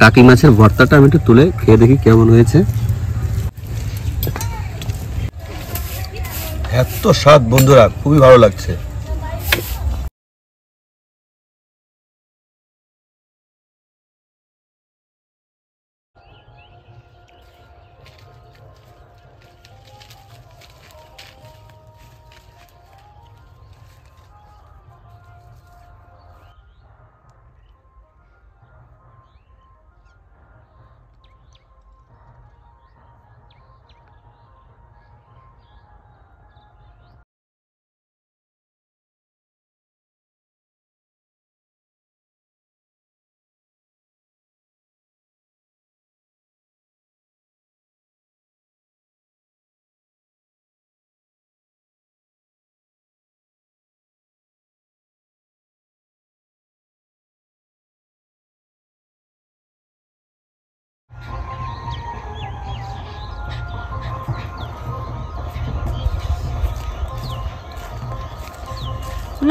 টাকি মাছের ভর্তাটা আমি একটু তুলে খেয়ে দেখি কেমন হয়েছে। এত স্বাদ বন্ধুরা, খুবই ভালো লাগছে।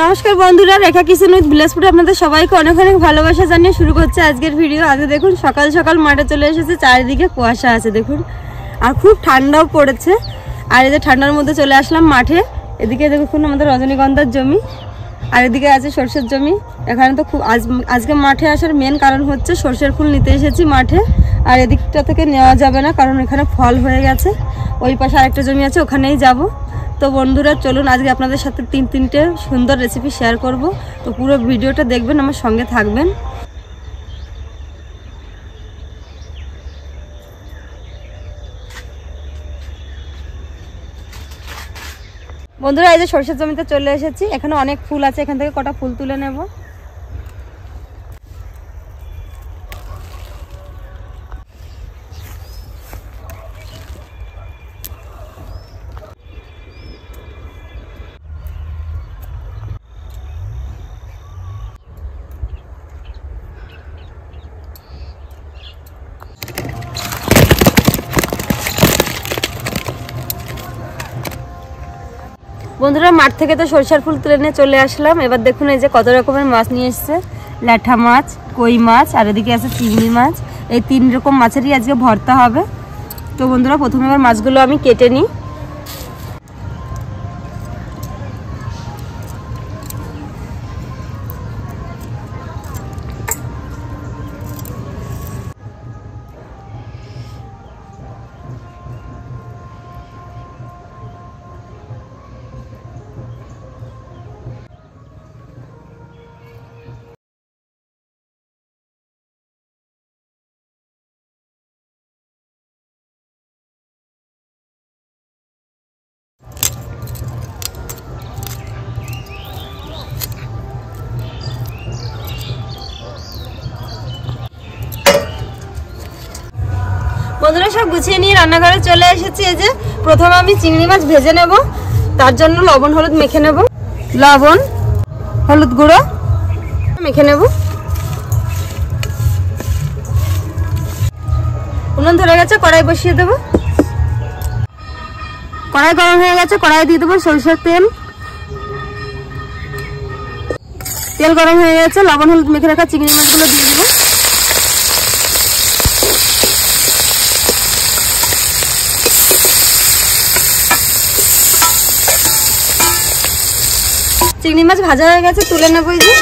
নমস্কার বন্ধুরা, রেখা কিচেন উইথ ভিলেজ ফুড আপনাদের সবাইকে অনেক অনেক ভালোবাসা জানিয়ে শুরু করছে আজকের ভিডিও। আজকে দেখুন সকাল সকাল মাঠে চলে এসেছে, চারিদিকে কুয়াশা আছে দেখুন, আর খুব ঠান্ডাও পড়েছে। আর এই যে ঠান্ডার মধ্যে চলে আসলাম মাঠে। এদিকে দেখুন আমাদের রজনীগন্ধার জমি, আর এদিকে আছে সর্ষের জমি। এখানে তো খুব আজকে মাঠে আসার মেন কারণ হচ্ছে সর্ষের ফুল নিতে এসেছি মাঠে। আর এদিকটা থেকে নেওয়া যাবে না, কারণ এখানে ফল হয়ে গেছে। ওই পাশে আরেকটা জমি আছে, ওখানেই যাব। তো বন্ধুরা চলুন আজকে আপনাদের সাথে তিনটে সুন্দর রেসিপি শেয়ার করব। তো পুরো ভিডিওটা দেখবেন, আমার সঙ্গে থাকবেন। বন্ধুরা এই যে সরষের জমিতে চলে এসেছি, এখানে অনেক ফুল আছে, এখান থেকে কটা ফুল তুলে নেব। বন্ধুরা মাঠ থেকে তো সরষের ফুল তুলে নিয়ে চলে আসলাম। এবার দেখুন এই যে কত রকমের মাছ নিয়ে এসছে, ল্যাঠা মাছ, কই মাছ, আর এদিকে আছে চিংড়ি মাছ। এই 3 রকম মাছেরই আজকে ভর্তা হবে। তো বন্ধুরা প্রথমে এবার মাছগুলো আমি কেটে নিই। বন্ধুরা সব গুছিয়ে নিয়ে রান্নাঘরে চলে এসেছি। এই যে প্রথমে আমি চিংড়ি মাছ ভেজে নেব, তার জন্য লবণ হলুদ মেখে নেব। লবণ হলুদ গুঁড়ো মেখে নেব। উনুন ধরে গেছে, কড়াই বসিয়ে দেব। কড়াই গরম হয়ে গেছে, কড়াই দিয়ে দেবো সরষের তেল। তেল গরম হয়ে গেছে, লবণ হলুদ মেখে রাখা চিংড়ি মাছগুলো দিয়ে দেবো। চিংড়ি মাছ ভাজা হয়ে গেছে, তুলে নেবো। এই যে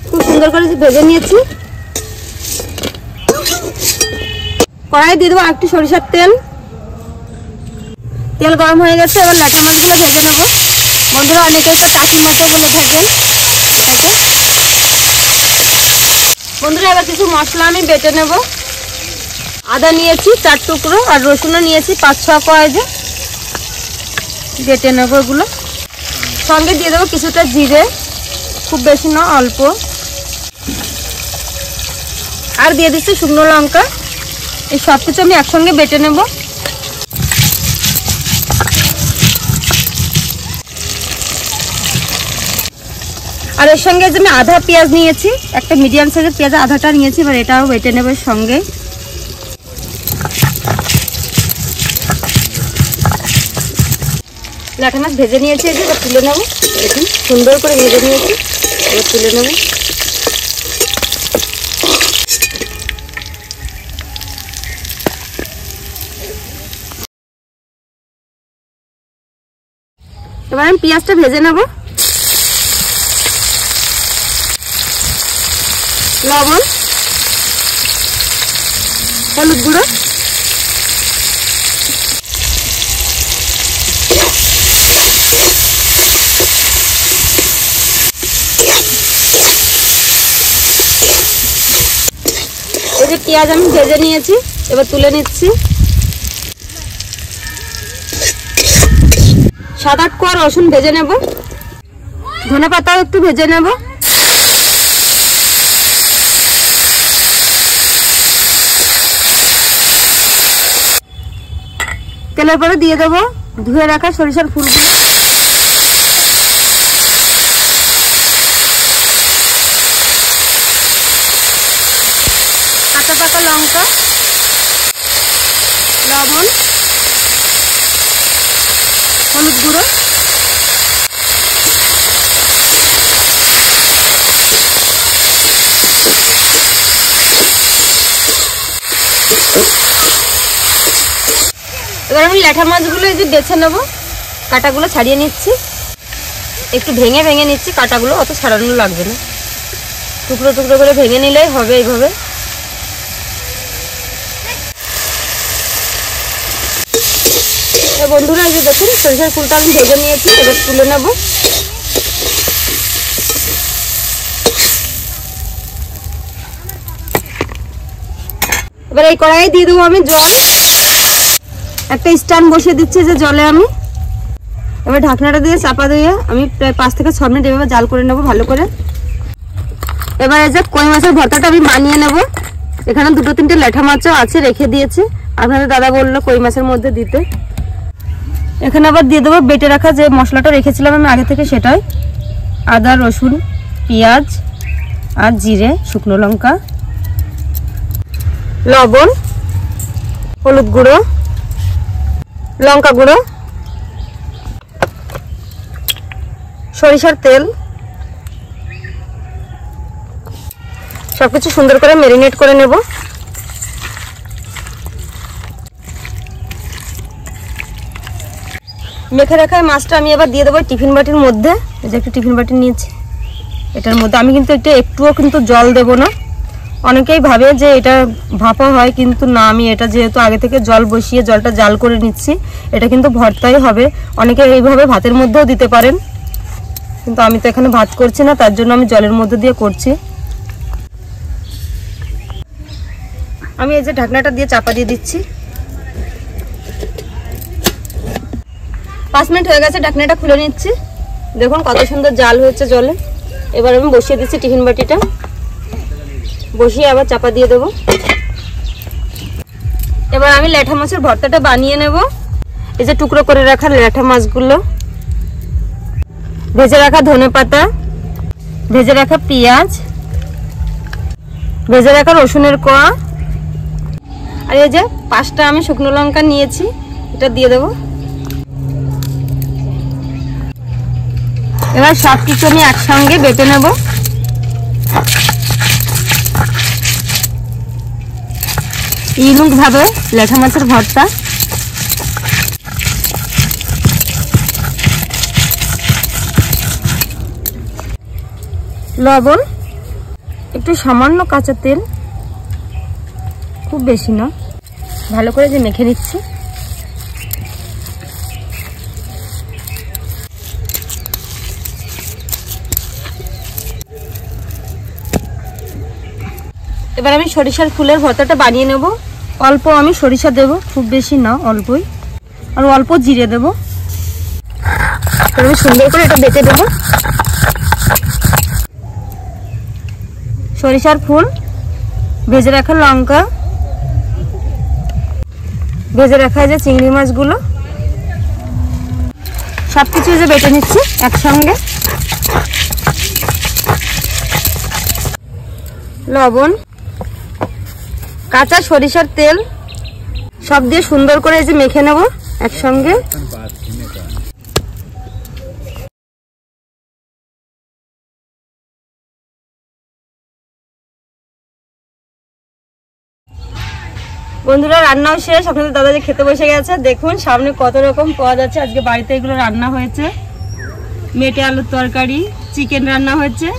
খুব সুন্দর করে ভেজে নিয়েছি। কড়াই দিয়ে দেবো একটু সরিষার তেল। তেল গরম হয়ে গেছে, এবার ল্যাটা মাছগুলো ভেজে নেবো। বন্ধুরা অনেকেই তো টাকি মাছও বলে থাকেন। বন্ধুরা এবার কিছু মশলা আমি বেটে নেব। আদা নিয়েছি 4 টুকরো, আর রসুনও নিয়েছি 5-6 কোয়া। যে বেটে নেবো এগুলো। সঙ্গে দিয়ে দেবো কিছুটা জিরে, খুব বেশি না, অল্প। আর দিয়ে দিচ্ছি শুকনো লঙ্কা। এই সব কিছু আমি একসঙ্গে বেটে নেব। আর এর সঙ্গে যে আমি আধা পেঁয়াজ নিয়েছি, একটা মিডিয়াম সাইজের পেঁয়াজ আধাটা নিয়েছি, এবার এটাও বেটে নেব এর সঙ্গে। ল্যাঠা মাছ ভেজে নিয়েছি, এবার তুলে নেব। দেখুন সুন্দর করে ভেজে নিয়েছি, এবার তুলে নেব। এবার আমি পেঁয়াজটা ভেজে নেব। লবণ, হলুদ গুঁড়ো, এই যে পেঁয়াজ আমি ভেজে নিয়েছি, এবার তুলে নিচ্ছি। 7-8 কোয়া রসুন ভেজে নেব। ধনেপাতাও একটু ভেজে নেব। তেলের পরে দিয়ে দেবো ধুয়ে রাখা সরিষার ফুলগুলো, কাঁচা পাকা লঙ্কা, লবণ, হলুদ গুঁড়ো, এবার আমি ল্যাঠা মাছগুলো এই যে বেছে নেবো, কাঁটাগুলো ছাড়িয়ে নিচ্ছি। একটু ভেঙে ভেঙে নিচ্ছি, কাঁটাগুলো অত ছাড়ানো লাগবে না, টুকরো টুকরো করে ভেঙে নিলেই হবে। এইভাবে বন্ধুরা এই যে দেখুন সরিষার ফুলটা আমি ভেজে নিয়েছি, এবার তুলে নেব। এবার এই কড়াইয়ে দিয়ে দেবো আমি জল। একটা স্ট্যান্ড বসিয়ে দিচ্ছি যে জলে আমি। এবার ঢাকনাটা দিয়ে চাপা দিয়ে আমি প্রায় 5 থেকে 6 মিনিট এভাবে জাল করে নেব ভালো করে। এবার এই যে কই মাছের ভর্তাটা আমি বানিয়ে নেব। এখানে 2-3টে ল্যাঠা মাছও আছে, রেখে দিয়েছি। আপনাদের দাদা বললো কই মাছের মধ্যে দিতে। এখানে আবার দিয়ে দেবো বেটে রাখা যে মশলাটা রেখেছিলাম আমি আগে থেকে, সেটাই আদা, রসুন, পেঁয়াজ আর জিরে, শুকনো লঙ্কা, লবণ, হলুদ গুঁড়ো, লঙ্কা গুঁড়ো, সরিষার তেল, সবকিছু সুন্দর করে ম্যারিনেট করে নেব। মেখে রাখা মাছটা আমি এবার দিয়ে দেবো টিফিন বাটির মধ্যে। এই যে একটা টিফিন বাটি নিয়েছি, এটার মধ্যে আমি কিন্তু একটুও কিন্তু জল দেব না। অনেকেই ভাবে যে এটা ভাপা হয়, কিন্তু না, আমি এটা যেহেতু আগে থেকে জল বসিয়ে জলটা জাল করে নিচ্ছি, এটা কিন্তু ভর্তাই হবে। অনেকে এইভাবে ভাতের মধ্যেও দিতে পারেন, কিন্তু আমি তো এখানে ভাত করছি না, তার জন্য আমি জলের মধ্যে দিয়ে করছি। আমি এই যে ঢাকনাটা দিয়ে চাপা দিয়ে দিচ্ছি। 5 মিনিট হয়ে গেছে, ঢাকনাটা খুলে নিচ্ছি। দেখুন কত সুন্দর জাল হয়েছে জলে। এবার আমি বসিয়ে দিচ্ছি টিফিন বাটিটা, বসিয়ে আবার চাপা দিয়ে দেবো। এবার আমি ল্যাঠা মাছের ভর্তাটা বানিয়ে নেব। এই যে টুকরো করে রাখা ল্যাঠা মাছগুলো, ভেজে রাখা ধনেপাতা, ভেজে রাখা পেঁয়াজ, ভেজে রাখা রসুনের কোয়া, আর এই যে 5টা আমি শুকনো লঙ্কা নিয়েছি, এটা দিয়ে দেবো। এবার সব কিছু আমি একসঙ্গে বেটে নেব। ইউনিক ভাবে ল্যাঠা মাছের ভর্তা। লবণ, একটু সামান্য কাঁচা তেল, খুব বেশি না, ভালো করে যে মেখে নিচ্ছি। এবার আমি সরিষার ফুলের ভর্তাটা বানিয়ে নেব। অল্প আমি সরিষা দেব, খুব বেশি না, অল্পই, আর অল্প জিরে দেব। আমি সুন্দর করে এটা বেটে দেব। সরিষার ফুল, ভেজে রাখা লঙ্কা, ভেজে রাখা যে চিংড়ি মাছগুলো, সবকিছু যে বেটে নিচ্ছি একসঙ্গে। লবণ, কাঁচা সরিষার তেল সব দিয়ে সুন্দর করে এই যে মেখে নেব একসঙ্গে। বন্ধুরা রান্নাও শেষ, আপনাদের দাদা যে খেতে বসে গেছে। দেখুন সামনে কত রকম পাওয়া যাচ্ছে, আজকে বাড়িতে এগুলো রান্না হয়েছে। মেটে আলুর তরকারি, চিকেন রান্না হচ্ছে,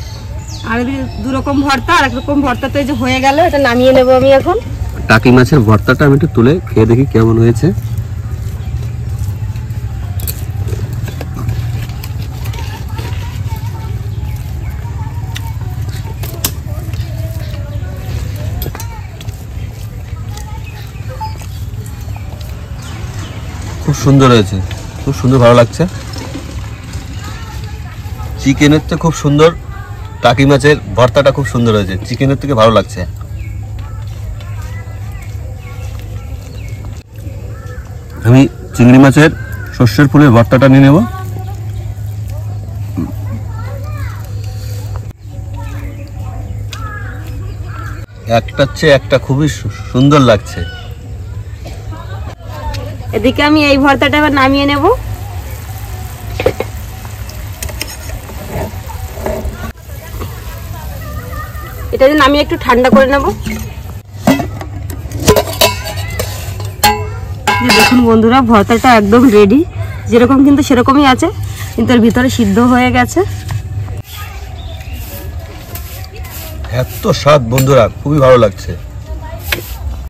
আর এদিকে 2 রকম ভর্তা, আর 1 রকম ভর্তা তো এই যে হয়ে গেল, এটা নামিয়ে নেব আমি এখন। টাকি মাছের ভর্তাটা আমি একটু তুলে খেয়ে দেখি কেমন হয়েছে। খুব সুন্দর হয়েছে, খুব সুন্দর, ভালো লাগছে। চিকেনের থেকে খুব সুন্দর, টাকি মাছের ভর্তাটা খুব সুন্দর হয়েছে, চিকেনের থেকে ভালো লাগছে। আমি চিংড়ি মাছের সর্ষের ফুলের ভর্তাটা নিয়ে নেব। একটার চেয়ে একটা খুবই সুন্দর লাগছে। এদিকে আমি এই ভর্তাটা এবার নামিয়ে নেব। এটা যে নামিয়ে একটু ঠান্ডা করে নেব। দেখুন বন্ধুরা, ভর্তাটা একদম রেডি, যেরকম কিন্তু সেরকমই আছে, কিন্তু এর ভিতরে সিদ্ধ হয়ে গেছে। এত স্বাদ বন্ধুরা, খুবই ভালো লাগছে।